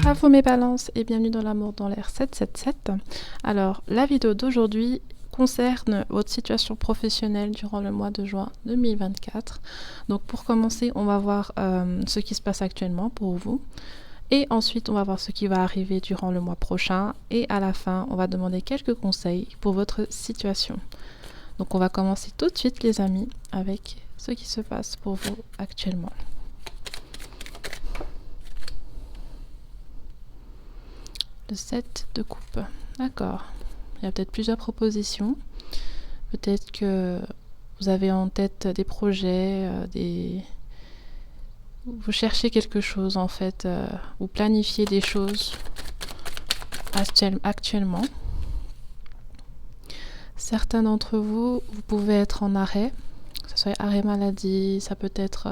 Bravo mes balances et bienvenue dans l'amour dans l'air 777. Alors la vidéo d'aujourd'hui concerne votre situation professionnelle durant le mois de juin 2024. Donc pour commencer, on va voir ce qui se passe actuellement pour vous. Et ensuite, on va voir ce qui va arriver durant le mois prochain. Et à la fin, on va demander quelques conseils pour votre situation. Donc on va commencer tout de suite les amis avec ce qui se passe pour vous actuellement. Le 7 de coupe. D'accord. Il y a peut-être plusieurs propositions. Peut-être que vous avez en tête des projets, vous cherchez quelque chose en fait, vous planifiez des choses actuellement. Certains d'entre vous, vous pouvez être en arrêt, que ce soit arrêt maladie, ça peut être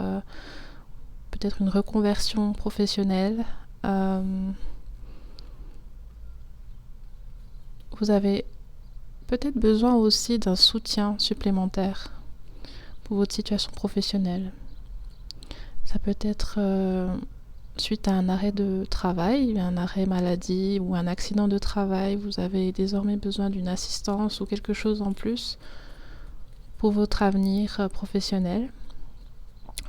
peut-être une reconversion professionnelle. Vous avez peut-être besoin aussi d'un soutien supplémentaire pour votre situation professionnelle. Ça peut être suite à un arrêt de travail, un arrêt maladie ou un accident de travail. Vous avez désormais besoin d'une assistance ou quelque chose en plus pour votre avenir professionnel.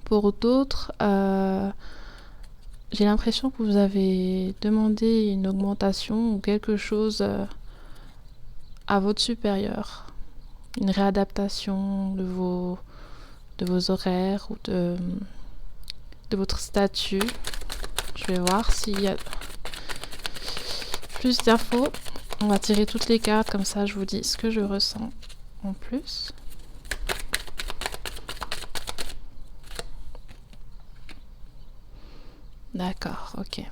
Pour d'autres, j'ai l'impression que vous avez demandé une augmentation ou quelque chose à votre supérieur, une réadaptation de vos horaires ou de votre statut. Je vais voir s'il y a plus d'infos. On va tirer toutes les cartes, comme ça je vous dis ce que je ressens en plus. D'accord, ok.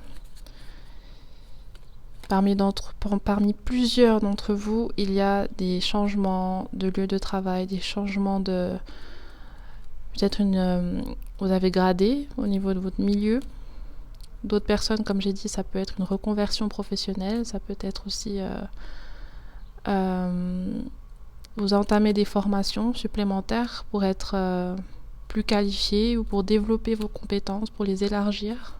Parmi plusieurs d'entre vous, il y a des changements de lieu de travail, des changements de... Peut-être vous avez gradé au niveau de votre milieu. D'autres personnes, comme j'ai dit, ça peut être une reconversion professionnelle, ça peut être aussi... vous entamez des formations supplémentaires pour être plus qualifié ou pour développer vos compétences, pour les élargir.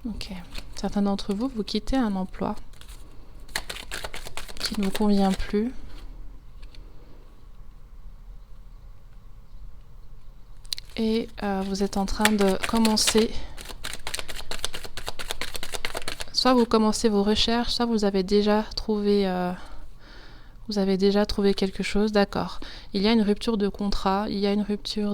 Ok. Certains d'entre vous, vous quittez un emploi qui ne vous convient plus. Et vous êtes en train de commencer. Soit vous commencez vos recherches, soit vous avez déjà trouvé quelque chose. D'accord. Il y a une rupture de contrat, il y a une rupture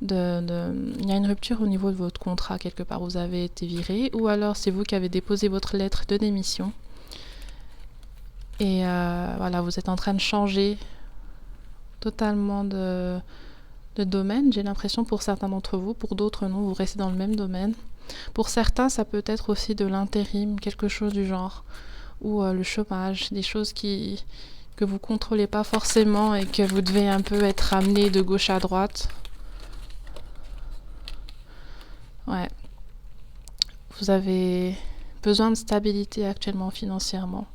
il y a une rupture au niveau de votre contrat quelque part, vous avez été viré, ou alors c'est vous qui avez déposé votre lettre de démission et voilà, vous êtes en train de changer totalement de domaine, j'ai l'impression, pour certains d'entre vous. Pour d'autres non, vous restez dans le même domaine. Pour certains, ça peut être aussi de l'intérim, quelque chose du genre, ou le chômage, des choses que vous contrôlez pas forcément et que vous devez un peu être amené de gauche à droite. Ouais. Vous avez besoin de stabilité actuellement financièrement.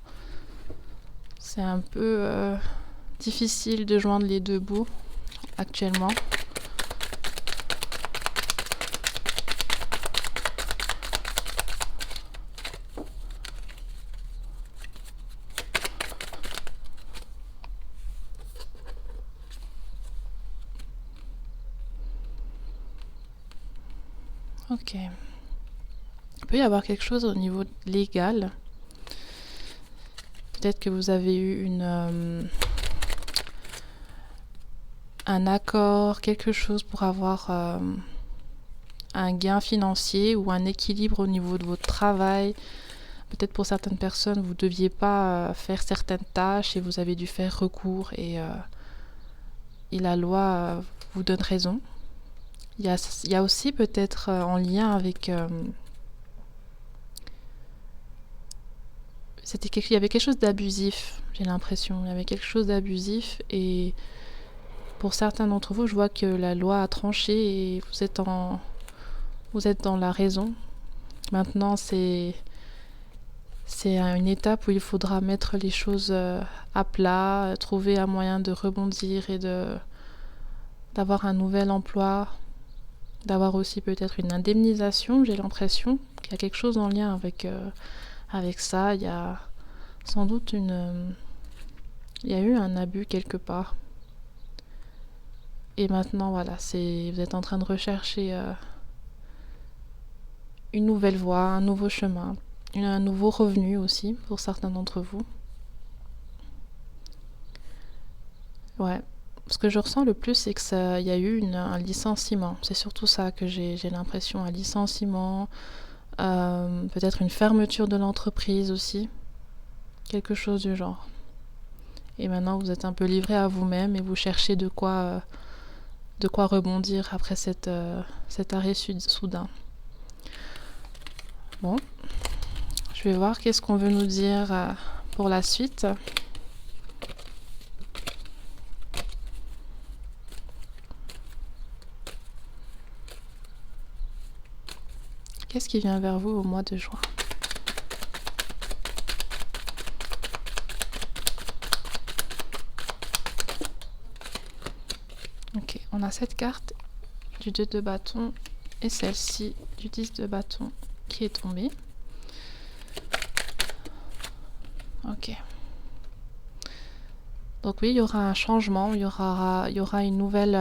C'est un peu difficile de joindre les deux bouts actuellement. Ok. Il peut y avoir quelque chose au niveau légal. Peut-être que vous avez eu un accord, quelque chose pour avoir un gain financier ou un équilibre au niveau de votre travail. Peut-être pour certaines personnes, vous ne deviez pas faire certaines tâches et vous avez dû faire recours et la loi vous donne raison. Il y a aussi peut-être en lien avec... il y avait quelque chose d'abusif, j'ai l'impression. Il y avait quelque chose d'abusif et pour certains d'entre vous, je vois que la loi a tranché et vous êtes dans la raison. Maintenant, c'est c'est une étape où il faudra mettre les choses à plat, trouver un moyen de rebondir et d'avoir un nouvel emploi, d'avoir aussi peut-être une indemnisation. J'ai l'impression qu'il y a quelque chose en lien avec ça. Il y a sans doute il y a eu un abus quelque part. Et maintenant, voilà, vous êtes en train de rechercher une nouvelle voie, un nouveau chemin, un nouveau revenu aussi pour certains d'entre vous. Ouais. Ce que je ressens le plus, c'est qu'il y a eu un licenciement. C'est surtout ça que j'ai l'impression, un licenciement, peut-être une fermeture de l'entreprise aussi, quelque chose du genre. Et maintenant, vous êtes un peu livré à vous-même et vous cherchez de quoi rebondir après cet arrêt soudain. Bon, je vais voir qu'est-ce qu'on veut nous dire pour la suite. Qu'est-ce qui vient vers vous au mois de juin? Ok, on a cette carte du 2 de bâton et celle-ci du 10 de bâton qui est tombée. Ok. Donc oui, il y aura un changement, il y aura une nouvelle...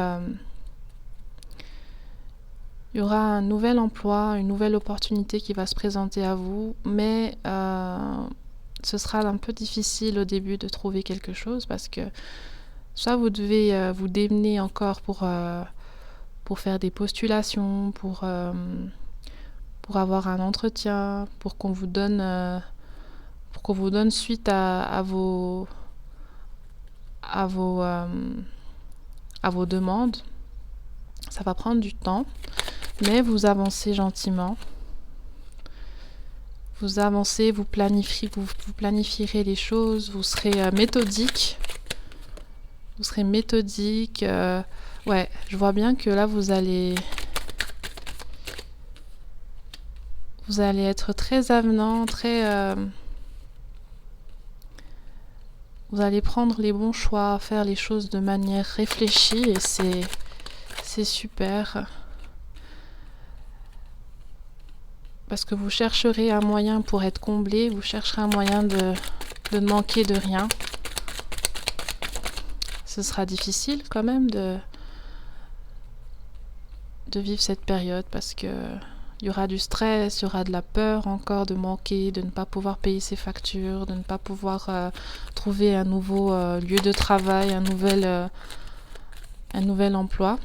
il y aura un nouvel emploi, une nouvelle opportunité qui va se présenter à vous, mais ce sera un peu difficile au début de trouver quelque chose parce que soit vous devez vous démener encore pour faire des postulations, pour avoir un entretien, pour qu'on vous donne suite à vos demandes. Ça va prendre du temps, mais vous avancez gentiment. Vous avancez, vous planifierez les choses, vous serez méthodique. Vous serez méthodique. Ouais, je vois bien que là, vous allez être très avenant, vous allez prendre les bons choix, faire les choses de manière réfléchie et c'est super. Parce que vous chercherez un moyen pour être comblé, vous chercherez un moyen de ne manquer de rien. Ce sera difficile quand même de vivre cette période parce que il y aura du stress, il y aura de la peur encore de manquer, de ne pas pouvoir payer ses factures, de ne pas pouvoir trouver un nouveau lieu de travail, un nouvel emploi.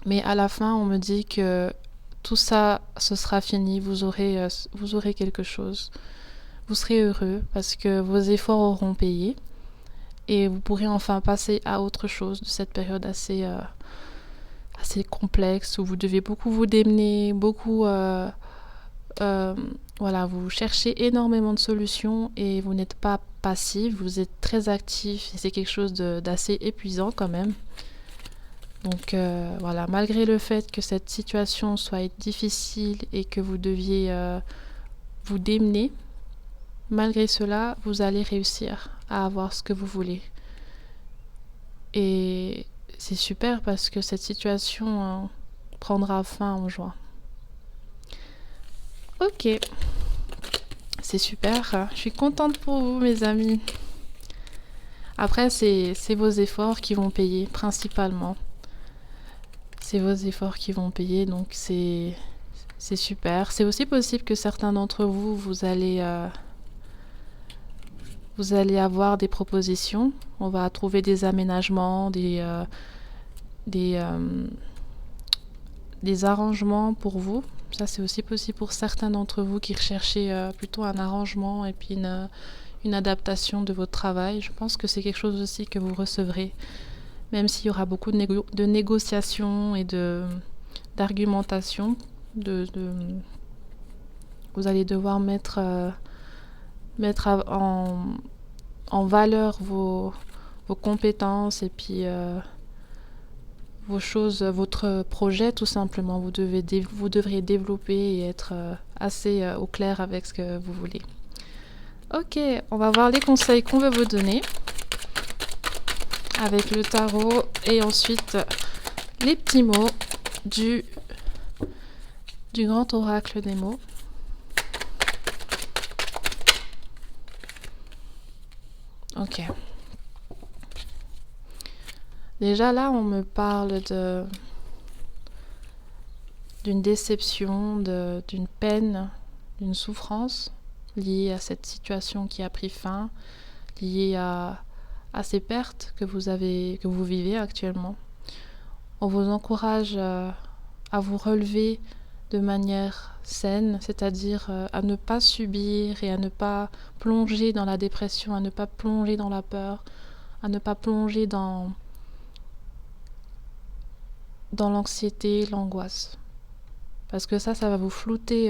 Mais à la fin, on me dit que tout ça, ce sera fini, vous aurez quelque chose. Vous serez heureux parce que vos efforts auront payé et vous pourrez enfin passer à autre chose de cette période assez complexe où vous devez beaucoup vous démener, vous cherchez énormément de solutions et vous n'êtes pas passif, vous êtes très actif et c'est quelque chose d'assez épuisant quand même. Donc malgré le fait que cette situation soit difficile et que vous deviez vous démener, malgré cela, vous allez réussir à avoir ce que vous voulez. Et c'est super parce que cette situation prendra fin en juin. Ok, c'est super. Je suis contente pour vous, mes amis. Après, c'est vos efforts qui vont payer, principalement. C'est vos efforts qui vont payer, donc c'est super. C'est aussi possible que certains d'entre vous, vous allez avoir des propositions. On va trouver des aménagements, des arrangements pour vous. Ça, c'est aussi possible pour certains d'entre vous qui recherchaient plutôt un arrangement et puis une adaptation de votre travail. Je pense que c'est quelque chose aussi que vous recevrez, même s'il y aura beaucoup de négociations et d'argumentation. Vous allez devoir mettre en valeur vos compétences et puis vos choses, votre projet tout simplement. Vous devriez développer et être assez au clair avec ce que vous voulez. Ok, on va voir les conseils qu'on veut vous donner avec le tarot et ensuite les petits mots du grand oracle des mots. Ok. Déjà là, on me parle d'une déception, d'une peine, d'une souffrance liée à cette situation qui a pris fin, liée à ces pertes que vous vivez actuellement. On vous encourage à vous relever de manière saine, c'est-à-dire à ne pas subir et à ne pas plonger dans la dépression, à ne pas plonger dans la peur, à ne pas plonger dans l'anxiété, l'angoisse. Parce que ça va vous flouter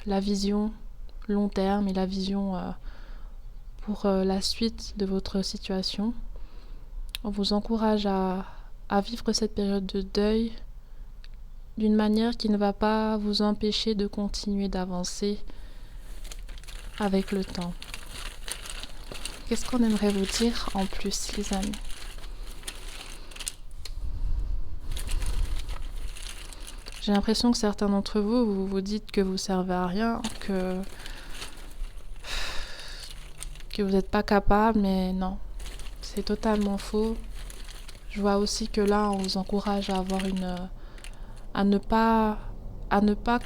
la vision long terme et la vision pour la suite de votre situation. On vous encourage à vivre cette période de deuil d'une manière qui ne va pas vous empêcher de continuer d'avancer avec le temps. Qu'est-ce qu'on aimerait vous dire en plus, les amis? J'ai l'impression que certains d'entre vous vous dites que vous servez à rien, que vous n'êtes pas capable, mais non, c'est totalement faux. Je vois aussi que là, on vous encourage à avoir à ne pas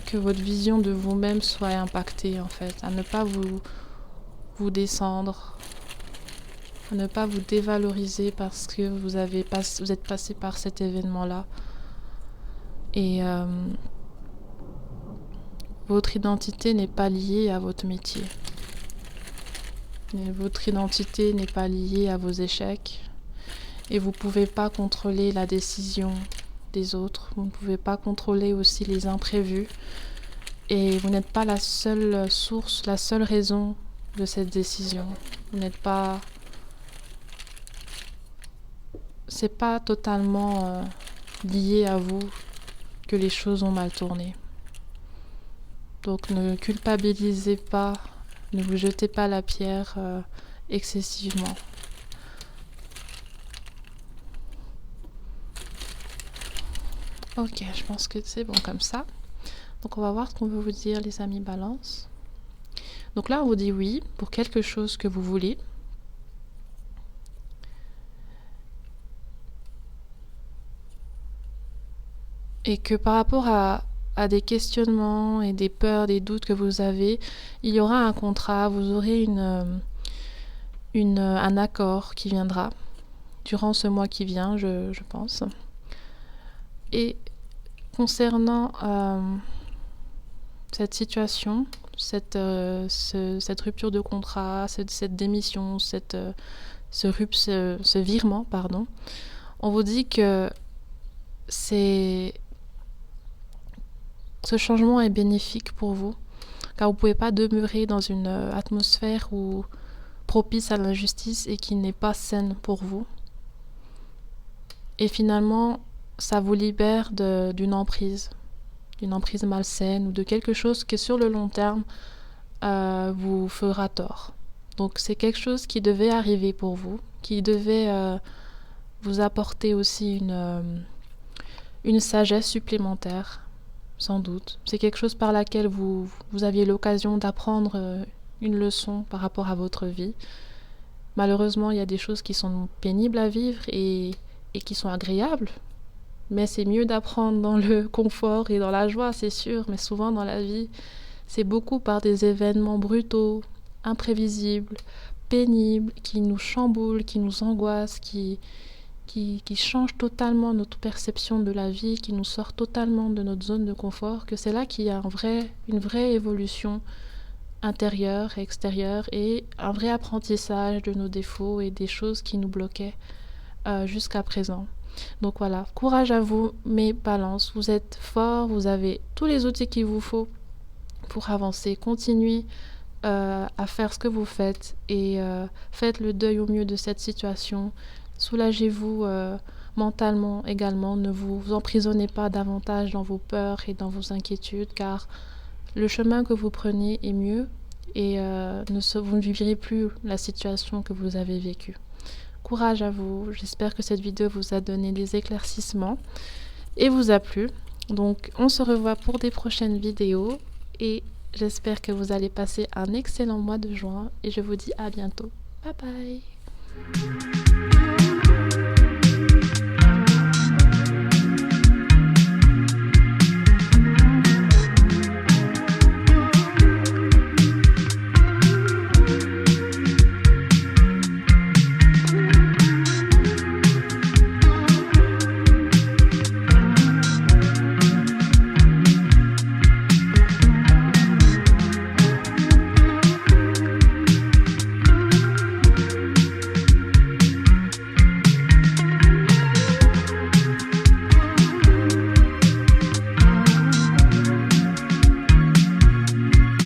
que votre vision de vous-même soit impactée, en fait, à ne pas vous descendre, à ne pas vous dévaloriser parce que vous êtes passé par cet événement-là. Et votre identité n'est pas liée à votre métier. Et votre identité n'est pas liée à vos échecs. Et vous ne pouvez pas contrôler la décision des autres. Vous ne pouvez pas contrôler aussi les imprévus. Et vous n'êtes pas la seule source, la seule raison de cette décision. Vous n'êtes pas... C'est pas totalement lié à vous que les choses ont mal tourné. Donc ne culpabilisez pas, ne vous jetez pas la pierre excessivement. Ok, je pense que c'est bon comme ça. Donc on va voir ce qu'on veut vous dire, les amis Balance. Donc là, on vous dit oui pour quelque chose que vous voulez. Et que par rapport à des questionnements et des peurs, des doutes que vous avez, il y aura un contrat, vous aurez un accord qui viendra durant ce mois qui vient, je pense. Et concernant cette situation, cette rupture de contrat, cette démission, ce virement, pardon, on vous dit que ce changement est bénéfique pour vous, car vous ne pouvez pas demeurer dans une atmosphère propice à l'injustice et qui n'est pas saine pour vous. Et finalement, ça vous libère d'une emprise malsaine ou de quelque chose qui, sur le long terme, vous fera tort. Donc c'est quelque chose qui devait arriver pour vous, qui devait vous apporter aussi une sagesse supplémentaire, sans doute. C'est quelque chose par laquelle vous aviez l'occasion d'apprendre une leçon par rapport à votre vie. Malheureusement, il y a des choses qui sont pénibles à vivre et qui sont agréables. Mais c'est mieux d'apprendre dans le confort et dans la joie, c'est sûr. Mais souvent dans la vie, c'est beaucoup par des événements brutaux, imprévisibles, pénibles, qui nous chamboulent, qui nous angoissent, qui changent totalement notre perception de la vie, qui nous sortent totalement de notre zone de confort, que c'est là qu'il y a une vraie évolution intérieure et extérieure et un vrai apprentissage de nos défauts et des choses qui nous bloquaient jusqu'à présent. Donc voilà, courage à vous, mes balances, vous êtes forts, vous avez tous les outils qu'il vous faut pour avancer, continuez à faire ce que vous faites et faites le deuil au mieux de cette situation. Soulagez-vous mentalement également, ne vous emprisonnez pas davantage dans vos peurs et dans vos inquiétudes car le chemin que vous prenez est mieux et vous ne vivrez plus la situation que vous avez vécue. Courage à vous, j'espère que cette vidéo vous a donné des éclaircissements et vous a plu. Donc on se revoit pour des prochaines vidéos et j'espère que vous allez passer un excellent mois de juin et je vous dis à bientôt. Bye bye.